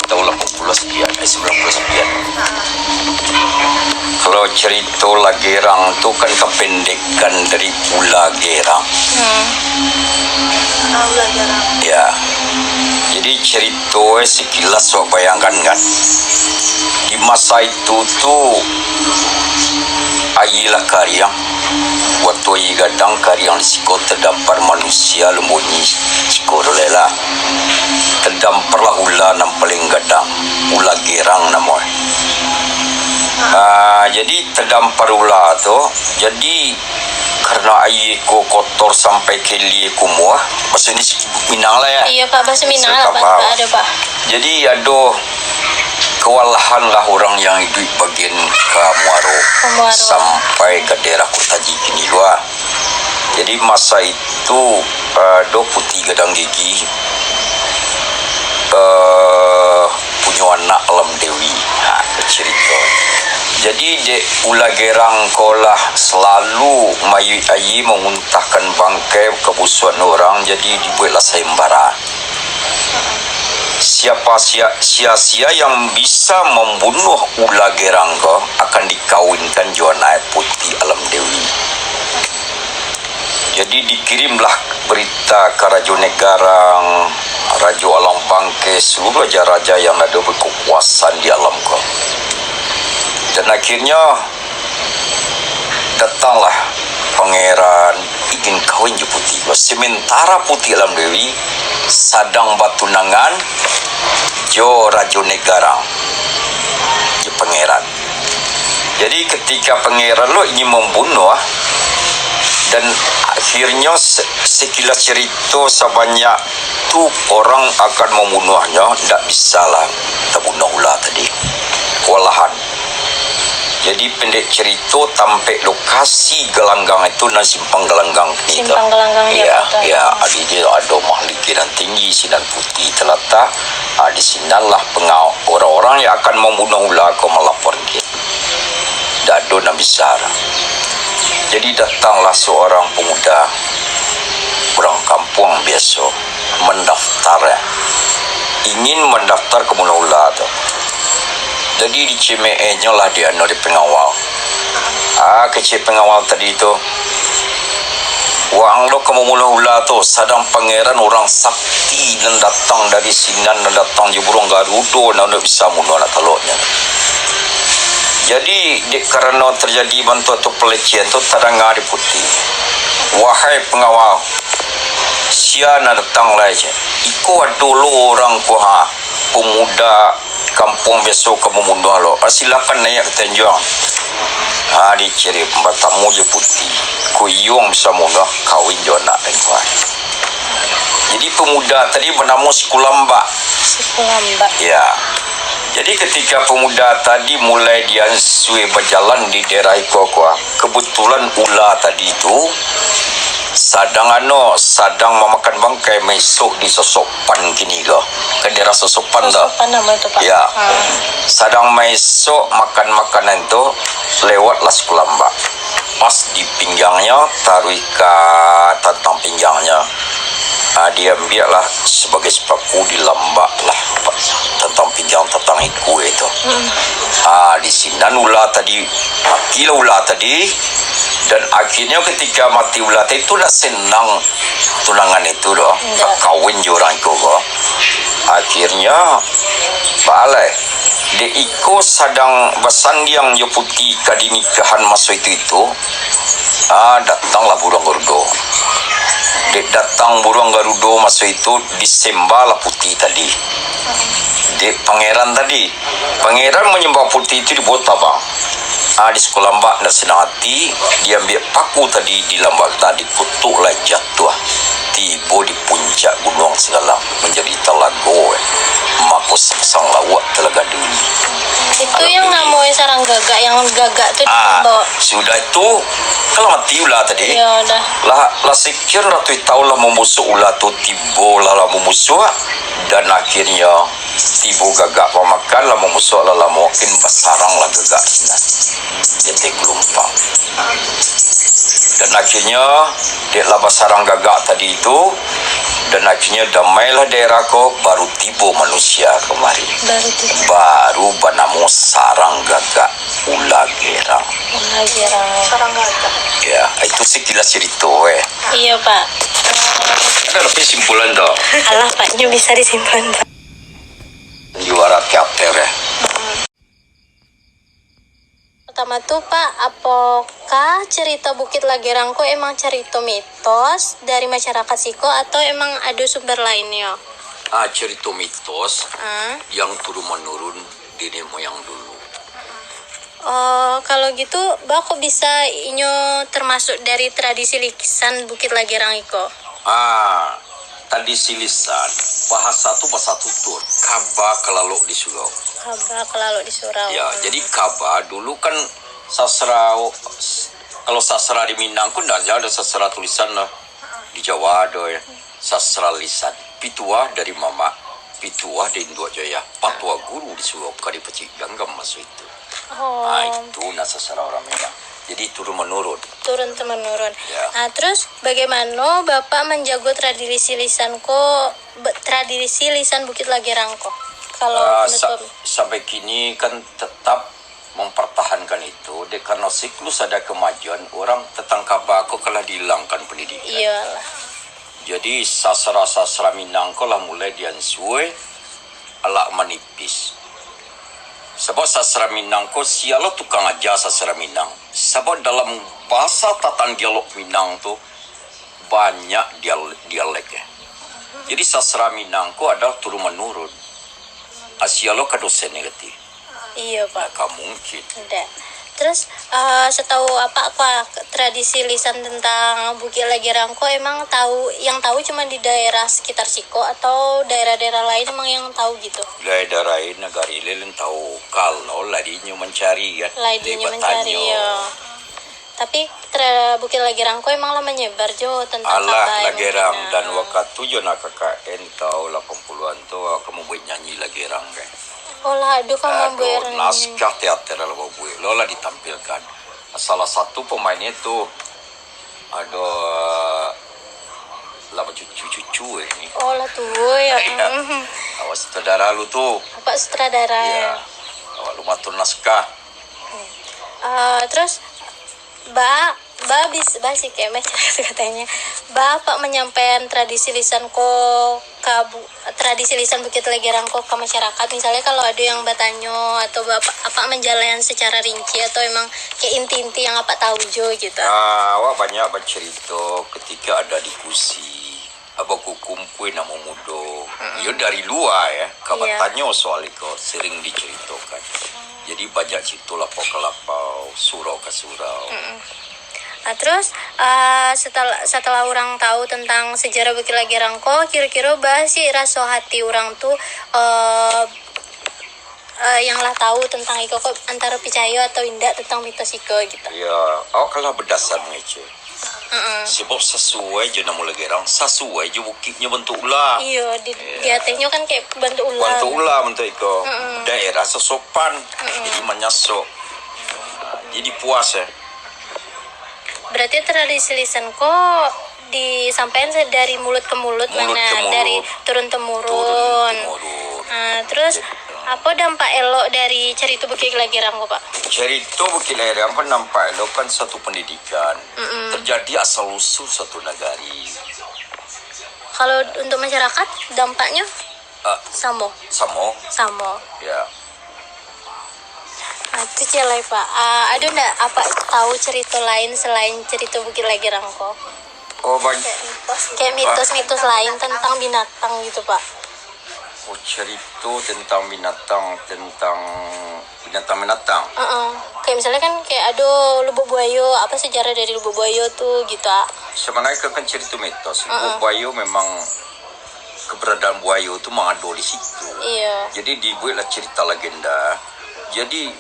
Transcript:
tahun 80 sekian, 90 sekian. Kalau cerita Lagerang tu kan kependekan dari Ula Gerang. Ula Gerang. Ya. Jadi cerita sekilas so bayangkan kan. Di masa itu tu ayilah karyang. Waktu ayi gadang karyang siko terdampar manusia lembunyi siko lela. Terdamparlah ula nam paling gadang. Ula Gerang namanya. Jadi terdampar ula tu. Jadi karena air ko kotor sampai ke liye kumua. Maksudnya Minang lah ya. Iya Pak, bahasa Minang lah Pak. Ada Pak. Jadi ada kewalahan lah orang yang hidup bagian ke Muaro sampai ke daerah Kota Jikini dua. Jadi masa itu do putih gadang gigi punya anak Alam Dewi. Cerita. Jadi Ula Gerang kolah selalu mayu ayi menguntahkan bangkai kebusuan orang, jadi dibuatlah sayembara. Siapa sia-sia yang bisa membunuh Ula Gerang ko akan dikawinkan Joanai Putih Alam Dewi. Jadi dikirimlah berita ke Raja Negarang, Raja Alam Bangkai, seluruh raja-raja yang ada berkekuasaan di alam ko. Dan akhirnya datanglah pangeran ingin kawin je Putih. Sementara Putih Alam Dewi sadang batunangan jo Raja Negarang, je pangeran. Jadi ketika pangeran lo ingin membunuh dan akhirnya sekilas cerita sebanyak tu orang akan membunuhnya, tidak bisalah terbunuh ula tadi. Kewalahan. Jadi pendek cerita sampai lokasi gelanggang itu dan simpang gelanggang itu. Simpang gelanggang ya. Ya, dia ada mahlikiran tinggi sinan putih terletak. Di sinalah orang-orang yang akan membunuh ular kau melapor dia. Dado dan besar. Jadi datanglah seorang pemuda orang kampung biasa mendaftar ingin mendaftar ke bunuh ular tu. Jadi di CME-nya lah dia di pengawal. Kecil pengawal tadi tu. Wang lo kamu mula ula tu sadang pangeran orang sakti dan datang dari Sinan dan datang di burung Garudo dan bisa mudah nak teloknya. Jadi karena terjadi bantu atau pelecehan tu terdengar di Putih. Wahai pengawal, sia nak datang lah je. Iko dulu orang kuha pemuda kampung biasa kamu mundur lo. Silakan naik ke Tanjung. Dicari pembatamu je Putih. Kuyung bisa mundur kawin jo nak dan kuat. Jadi pemuda tadi bernama Sekulamba. Sekulamba. Ya. Jadi ketika pemuda tadi mulai dia suai berjalan di daerah Ikokwa, kebetulan ula tadi itu sadang memakan bangkai mesok di Sosopan kini ke daerah Sosopan dah. Sosopan nama itu Pak. Ya. Sadang mesok makan makanan tu lewatlah Sekulamba. Pas di pinggangnya taruh ikat tentang pinggangnya. Dia ambillah sebagai sepaku dilambak lah tentang pinjang tentang iku itu. Di sini ular tadi matilah ular tadi dan akhirnya ketika mati ular tadi itu nak senang tunangan itu doh kawin orang itu kok. Akhirnya balai dia ikut sadang basandiang je Putih kadi nikahan masa itu datanglah burung Garudo. Dia datang burung Garudo masa itu disembahlah Putih tadi. Dia pangeran menyembah Putih itu dibuat tabang. Di sekolah mbak nak senang hati, dia ambil paku tadi di lambak tadi kutuklah jatuh. Tiba di puncak gunung segala menjadi Telago. Mako sepasang lawak Telaga Dewi. Itu yang namanya sarang gagak, yang gagak tu dibawa. Sudah itu kalau mati ular tadi. Ya dah. Lah sekian ratus tahun lah memusuh ular tu tiba lah memusuh dan akhirnya tiba gagak pemakan lah memusuh lah mungkin besarang lah gagak sinan. Dia tergelumpang. Dan akhirnya dia lah besarang gagak tadi itu Dan akhirnya damailah daerahku, baru tiba manusia kemari. Baru banamu sarang gagak ula gerang. Sarang gagak. Ya, itu sekilas cerita Iya pak. Ada lebih simpulan dah. Alah paknya bisa disimpan pak. Juara teater Pertama tuh pak, apakah cerita Bukit Lagerangko emang cerita mitos dari masyarakat Siko atau emang ada sumber lainnya? Cerita mitos yang turun menurun di nenek moyang dulu. Oh, kalau gitu, Mbak kok bisa inyo termasuk dari tradisi lisan Bukit Lagerang iko? Tradisi lisan bahasa tutur kaba kelaluk di surau. Kaba kelaluk di surau. Ya, jadi kaba dulu kan sastra, kalau sastra di Minang pun ada sastra tulisan lah. Di Jawa ada ya sastra lisan. Pituah dari mama, pituah di Indua Jaya, patwa guru di surau kadi pecik ganggam masuk itu. Itu sastra orang Minang. Jadi turun menurun. Turun-temurun. Ya. Nah, terus bagaimana Bapak menjaga tradisi lisan Bukit Lagerangko? Kalau sampai kini kan tetap mempertahankan itu. Karena siklus ada kemajuan, orang tentang kabako kalah dihilangkan pendidikan. Iyalah. Jadi sastra-sastra Minang lah mulai diansue alak manipis. Sebab sastra Minang sialo tukang aja sastra Minang. Sebab dalam bahasa tatan dialog Minang tu banyak dialeknya. Jadi sastra Minang adalah turun menurun. Sialo ka dosen negatif. Iya pak. Kamu mungkin. Tidak. Terus setahu apa tradisi lisan tentang Bukit Lagerangko emang yang tahu cuma di daerah sekitar Siko atau daerah-daerah lain emang yang tahu gitu? Daerah lain negara lain tahu kalau ladinya mencari kan. Ladinya mencari ya. Tapi Bukit Lagerangko emang lah menyebar jo tentang Kaba Lagerang dan waktu jo nak KKN tahun 80-an tu kamu buat nyanyi Lagerang kan. Olah, aduh kamu membayar naskah teater lah buat lola ditampilkan. Salah satu pemainnya tu ada lah cucu ini. Oh lah tuh ya. Awas sutradara lu tuh. Apa sutradara? Iya. Awak lu matur naskah. Terus Mbak sih kayak katanya Bapak menyampaikan tradisi lisan Bukit Lagerangko ke masyarakat, misalnya kalau ada yang bertanya atau Bapak menjalankan secara rinci atau emang kayak inti-inti yang apa tahu jo gitu. Awak banyak bercerita ketika ada diskusi abang kumpul nama muda. Ya dari luar ya, kabarnya soal itu sering diceritakan. Jadi banyak cerita lapau ke lapau, surau ke surau. Nah, terus setelah orang tahu tentang sejarah Bukit Lagerangko, kira-kira sih rasa hati orang tuh yang lah tahu tentang iko kok antara percaya atau tidak tentang mitos iko gitu. Ya, awak kalah berdasar ngece. Sebab sesuai je nama Lagerang, sesuai je bukitnya bentuk ular. Iya, di atasnya kan kayak bentuk ular. Bentuk ular bentuk iko. Daerah sesopan, jadi menyasok. Jadi puas ya. Berarti tradisi lisan kok disampaikan dari mulut ke mulut, dari turun temurun. Terus apa dampak elok dari cerita Bukit Lagerangko Pak? Cerita Bukit Lagerangko nampak elok kan satu pendidikan. Terjadi asal usul satu negari. Kalau untuk masyarakat dampaknya sama. Ya. Nah, itu celai Pak. Ada enggak apa tahu cerita lain selain cerita Bukit Lagerangko? Oh banyak. Kayak mitos-mitos lain tentang binatang gitu Pak. Oh cerita tentang binatang. Kayak misalnya kan kayak ada lubuk buaya, apa sejarah dari lubuk buaya tuh gitu. Sebenarnya kan cerita mitos. Lubuk buaya memang keberadaan buaya itu mengadu di situ. Iya. Jadi dibuatlah cerita legenda. Jadi